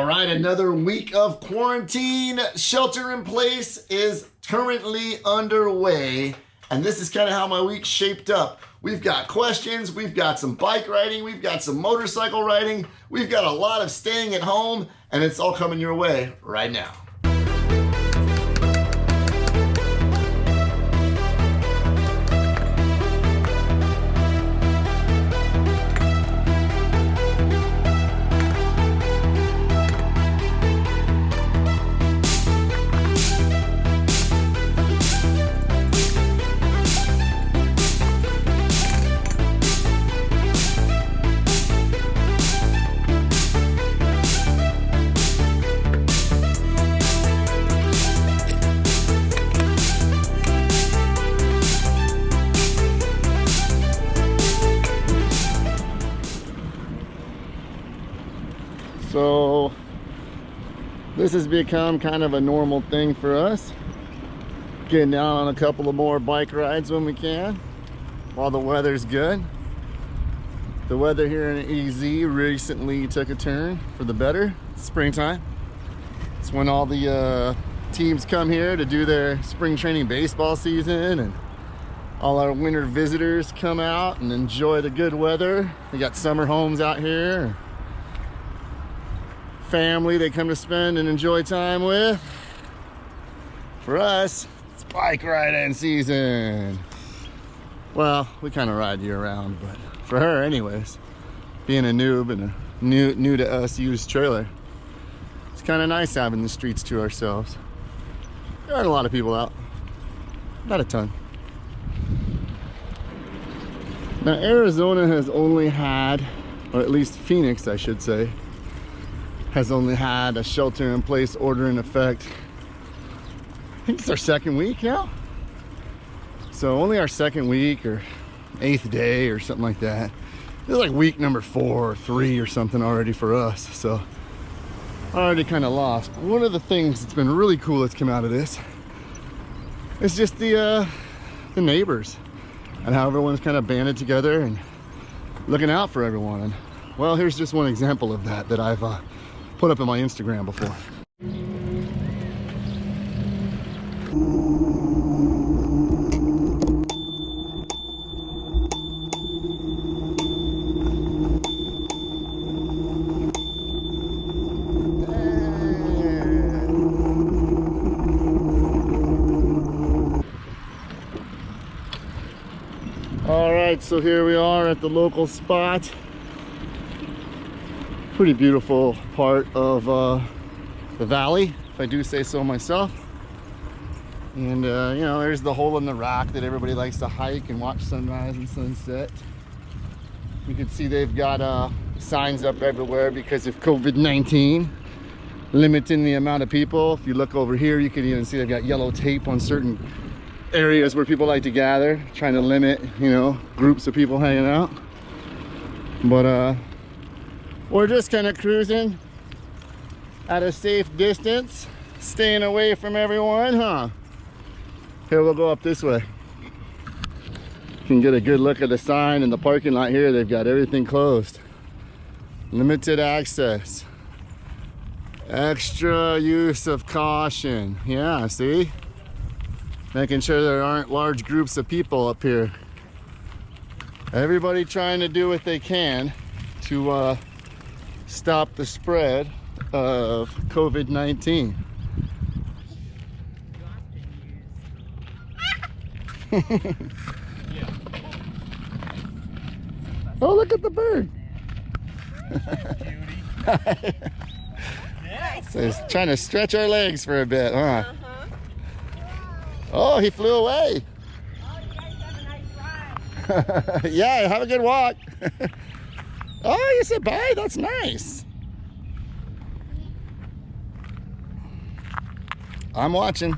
right, another week of quarantine shelter in place is currently underway, and this is kind of how my week shaped up. We've got questions, we've got some bike riding, we've got some motorcycle riding, we've got a lot of staying at home, and it's all coming your way right now. So this has become kind of a normal thing for us, getting down on a couple of more bike rides when we can while the weather's good. The weather here in EZ recently took a turn for the better. It's springtime. It's when all the teams come here to do their spring training baseball season, and all our winter visitors come out and enjoy the good weather. We got summer homes out here, family they come to spend and enjoy time with. For us, it's bike riding season. Well, we kind of ride year round, but for her anyways, being a noob and a new to us used trailer, it's kind of nice having the streets to ourselves. There aren't a lot of people out, not a ton. Now Arizona has only had, or at least Phoenix I should say, has only had a shelter-in-place order in effect. I think it's our second week now. So only our second week or 8th day or something like that. It's like week number 4 or 3 or something already for us. So already kind of lost. But one of the things that's been really cool that's come out of this is just the neighbors and how everyone's kind of banded together and looking out for everyone. And well, here's just one example of that I've put up on my Instagram before. All right, so here we are at the local spot. Pretty beautiful part of the valley, if I do say so myself. And you know, there's the hole in the rock that everybody likes to hike and watch sunrise and sunset. You can see they've got signs up everywhere because of COVID-19 limiting the amount of people. If you look over here, you can even see they've got yellow tape on certain areas where people like to gather, trying to limit, you know, groups of people hanging out. But we're just kind of cruising at a safe distance, staying away from everyone, huh? Here, we'll go up this way. You can get a good look at the sign in the parking lot here. They've got everything closed. Limited access. Extra use of caution. Yeah, see? Making sure there aren't large groups of people up here. Everybody trying to do what they can to stop the spread of COVID-19. Oh, look at the bird. So he's trying to stretch our legs for a bit, huh? Oh, he flew away. Oh, you guys have a nice ride. Yeah, have a good walk. Oh, you said bye? That's nice. I'm watching.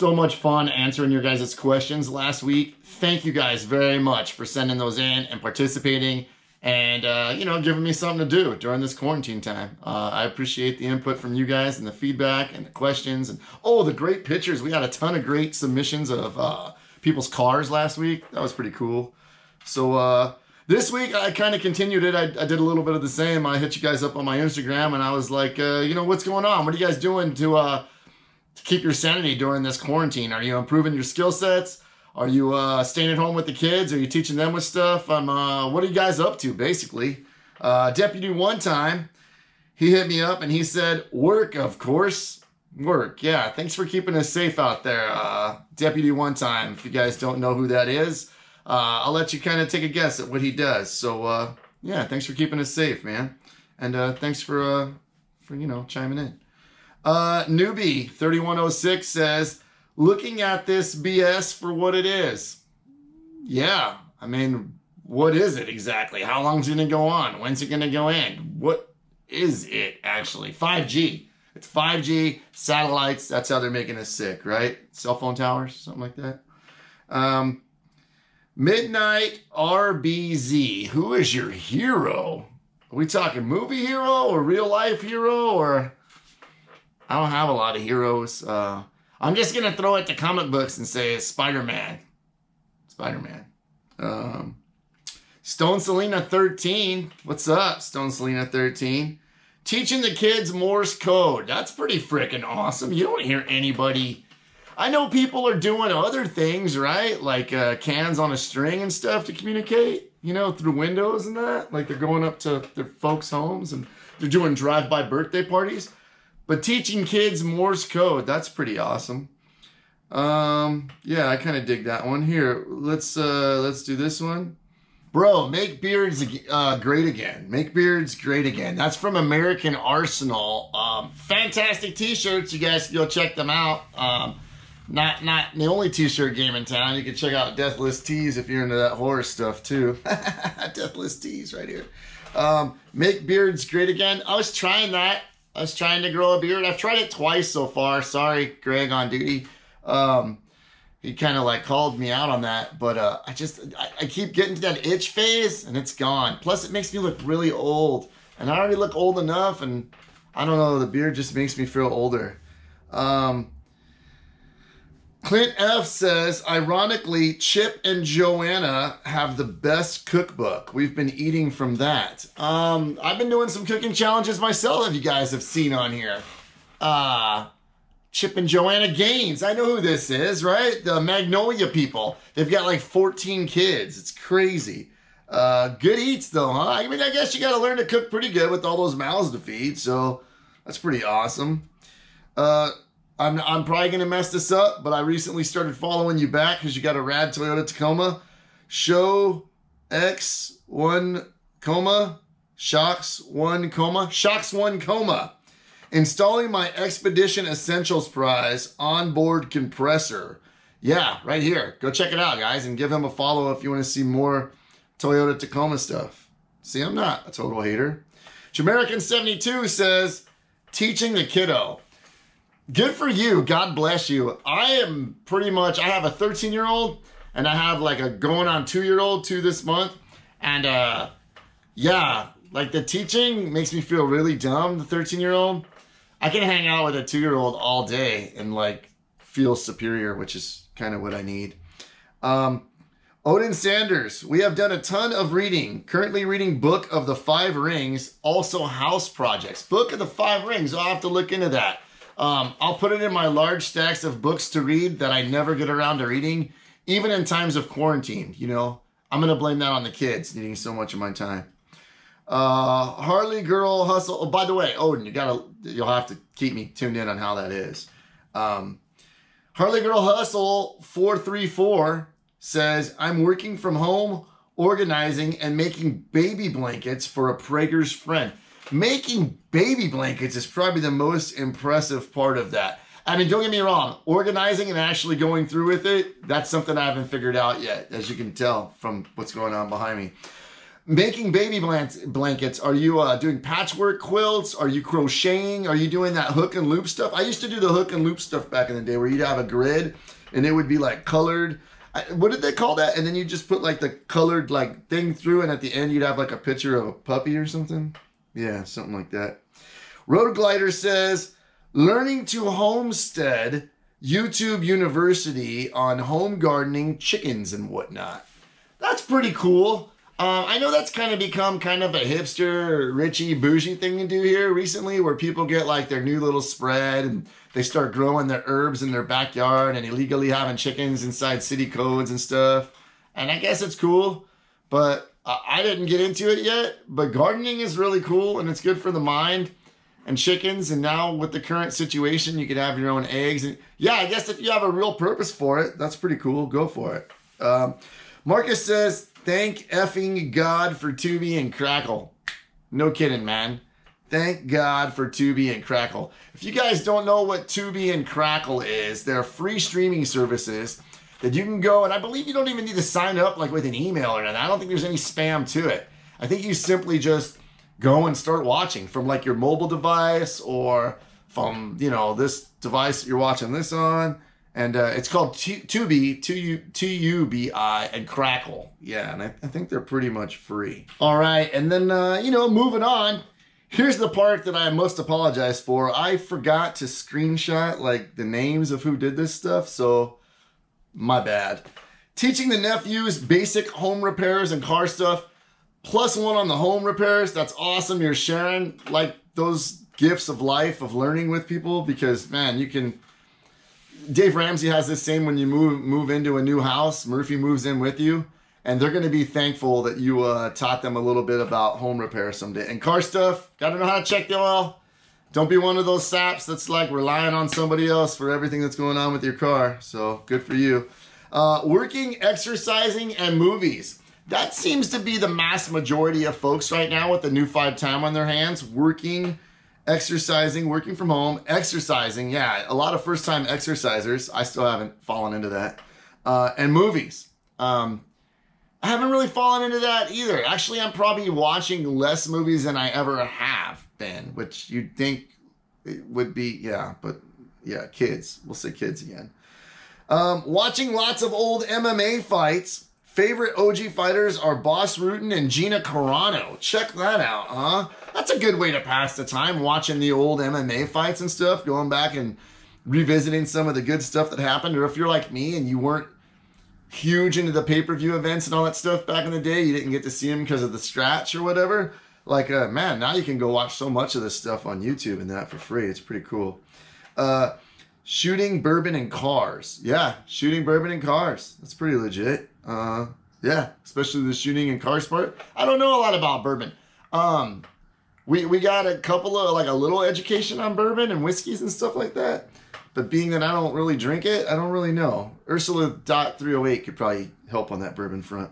so much fun answering your guys' questions last week. Thank you guys very much for sending those in and participating and, giving me something to do during this quarantine time. I appreciate the input from you guys and the feedback and the questions and, the great pictures. We got a ton of great submissions of people's cars last week. That was pretty cool. So this week I kind of continued it. I did a little bit of the same. I hit you guys up on my Instagram and I was like, what's going on? What are you guys doing to keep your sanity during this quarantine? Are you improving your skill sets? Are you staying at home with the kids? Are you teaching them with stuff? What are you guys up to, basically? Deputy one time, he hit me up and he said, work, of course. Work, yeah. Thanks for keeping us safe out there, Deputy one time. If you guys don't know who that is, I'll let you kind of take a guess at what he does. So, thanks for keeping us safe, man. And thanks for chiming in. Newbie 3106 says, looking at this BS for what it is. Yeah, I mean, what is it exactly? How long's it gonna go on? When's it gonna go in? What is it actually? 5G. It's 5G, satellites, that's how they're making us sick, right? Cell phone towers, something like that. Midnight RBZ, who is your hero? Are we talking movie hero or real life hero or... I don't have a lot of heroes. I'm just going to throw it to comic books and say Spider-Man. Spider-Man. Stone Selena 13. What's up, Stone Selena 13? Teaching the kids Morse Code. That's pretty freaking awesome. You don't hear anybody... I know people are doing other things, right? Like cans on a string and stuff to communicate, through windows and that. Like they're going up to their folks' homes and they're doing drive-by birthday parties. But teaching kids Morse code, that's pretty awesome. I kind of dig that one. Here, let's do this one. Bro, make beards great again. Make beards great again. That's from American Arsenal. Fantastic t-shirts. You guys can go check them out. Not the only t-shirt game in town. You can check out Deathless Tees if you're into that horror stuff too. Deathless Tees right here. Make beards great again. I was trying that. I was trying to grow a beard. I've tried it twice so far. Sorry, Greg on duty. He kind of called me out on that, but I keep getting to that itch phase and it's gone. Plus it makes me look really old and I already look old enough and I don't know, the beard just makes me feel older. Clint F says, ironically, Chip and Joanna have the best cookbook. We've been eating from that. I've been doing some cooking challenges myself, if you guys have seen on here. Chip and Joanna Gaines. I know who this is, right? The Magnolia people. They've got 14 kids. It's crazy. Good eats, though, huh? I mean, I guess you got to learn to cook pretty good with all those mouths to feed, so that's pretty awesome. I'm probably going to mess this up, but I recently started following you back because you got a rad Toyota Tacoma. Show X1 Coma. Shocks 1 Coma. Shocks 1 Coma. Installing my Expedition Essentials prize onboard compressor. Yeah, right here. Go check it out, guys, and give him a follow if you want to see more Toyota Tacoma stuff. See, I'm not a total hater. Jamerican72 says, teaching the kiddo. Good for you. God bless you. I have a 13-year-old and I have a going on 2-year-old too this month. And the teaching makes me feel really dumb, the 13-year-old. I can hang out with a 2-year-old all day and feel superior, which is kind of what I need. Odin Sanders, we have done a ton of reading. Currently reading Book of the Five Rings, also house projects. Book of the Five Rings, I'll have to look into that. I'll put it in my large stacks of books to read that I never get around to reading, even in times of quarantine, I'm going to blame that on the kids needing so much of my time. Harley Girl Hustle. Oh, by the way, Odin, you'll have to keep me tuned in on how that is. Harley Girl Hustle 434 says, I'm working from home, organizing and making baby blankets for a Prager's friend. Making baby blankets is probably the most impressive part of that. I mean, don't get me wrong, organizing and actually going through with it, that's something I haven't figured out yet, as you can tell from what's going on behind me. Making baby blankets. Are you doing patchwork quilts? Are you crocheting? Are you doing that hook and loop stuff? I used to do the hook and loop stuff back in the day where you'd have a grid and it would be like colored. What did they call that? And then you just put like the colored like thing through, and at the end you'd have like a picture of a puppy or something. Yeah, something like that. Road Glider says, learning to homestead, YouTube University on home gardening, chickens and whatnot. That's pretty cool. I know that's kind of become kind of a hipster, richy, bougie thing to do here recently, where people get like their new little spread and they start growing their herbs in their backyard and illegally having chickens inside city codes and stuff. And I guess it's cool, but I didn't get into it yet. But gardening is really cool and it's good for the mind. And chickens, and now with the current situation, you could have your own eggs. And yeah, I guess if you have a real purpose for it, that's pretty cool. Go for it. Marcus says, thank effing God for Tubi and Crackle. No kidding, man. Thank God for Tubi and Crackle. If you guys don't know what Tubi and Crackle is, they're free streaming services that you can go, and I believe you don't even need to sign up like with an email or anything. I don't think there's any spam to it. I think you simply just go and start watching from like your mobile device or from, you know, this device that you're watching this on. And it's called Tubi, T-U-B-I, and Crackle. Yeah, and I think they're pretty much free. All right, and then, you know, moving on. Here's the part that I must apologize for. I forgot to screenshot, like, the names of who did this stuff, so my bad. Teaching the nephews basic home repairs and car stuff. +1 on the home repairs. That's awesome. You're sharing, like, those gifts of life, of learning with people, because, man, you can... Dave Ramsey has this saying, when you move into a new house, Murphy moves in with you, and they're going to be thankful that you taught them a little bit about home repair someday. And car stuff, got to know how to check the oil. Don't be one of those saps that's like relying on somebody else for everything that's going on with your car. So good for you. Working, exercising, and movies. That seems to be the mass majority of folks right now with the new 5 time on their hands. Working, exercising, working from home, exercising. Yeah, a lot of first-time exercisers. I still haven't fallen into that. And movies. I haven't really fallen into that either. Actually, I'm probably watching less movies than I ever have been, which you'd think it would be, yeah, but yeah, kids. We'll say kids again. Watching lots of old MMA fights. Favorite OG fighters are Boss Rutan and Gina Carano. Check that out, huh? That's a good way to pass the time, watching the old MMA fights and stuff, going back and revisiting some of the good stuff that happened. Or if you're like me and you weren't huge into the pay-per-view events and all that stuff back in the day, you didn't get to see them because of the scratch or whatever. Like, man, now you can go watch so much of this stuff on YouTube and that for free. It's pretty cool. Shooting bourbon in cars. Yeah, shooting bourbon in cars. That's pretty legit. Yeah, especially the shooting in cars part. I don't know a lot about bourbon. We got a couple of, like, a little education on bourbon and whiskeys and stuff like that. But being that I don't really drink it, I don't really know. Ursula.308 could probably help on that bourbon front.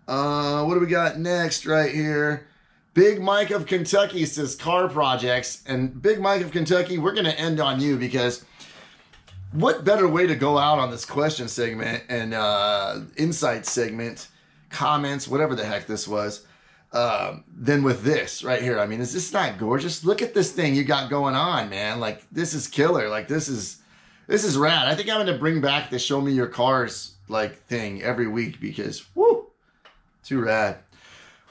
What do we got next right here? Big Mike of Kentucky says car projects. And Big Mike of Kentucky, we're going to end on you, because what better way to go out on this question segment and insight segment, comments, whatever the heck this was, than with this right here. I mean, is this not gorgeous? Look at this thing you got going on, man. Like, this is killer. Like, this is rad. I think I'm going to bring back the show me your cars, like, thing every week, because, woo, too rad.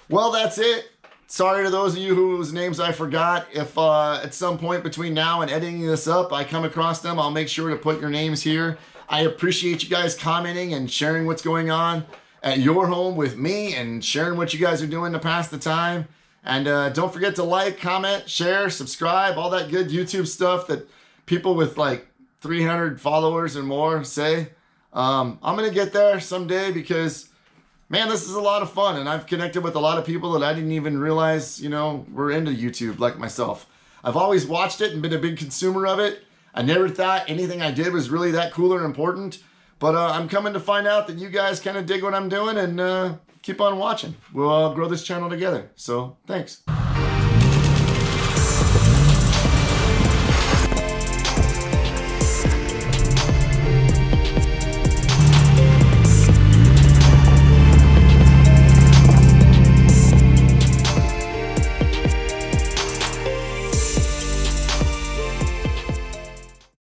Well, that's it. Sorry to those of you whose names I forgot. If at some point between now and editing this up, I come across them, I'll make sure to put your names here. I appreciate you guys commenting and sharing what's going on at your home with me and sharing what you guys are doing to pass the time. And don't forget to like, comment, share, subscribe, all that good YouTube stuff that people with like 300 followers or more say. I'm going to get there someday, because man, this is a lot of fun, and I've connected with a lot of people that I didn't even realize, you know, were into YouTube, like myself. I've always watched it and been a big consumer of it. I never thought anything I did was really that cool or important, but I'm coming to find out that you guys kind of dig what I'm doing, and keep on watching. We'll grow this channel together, so thanks.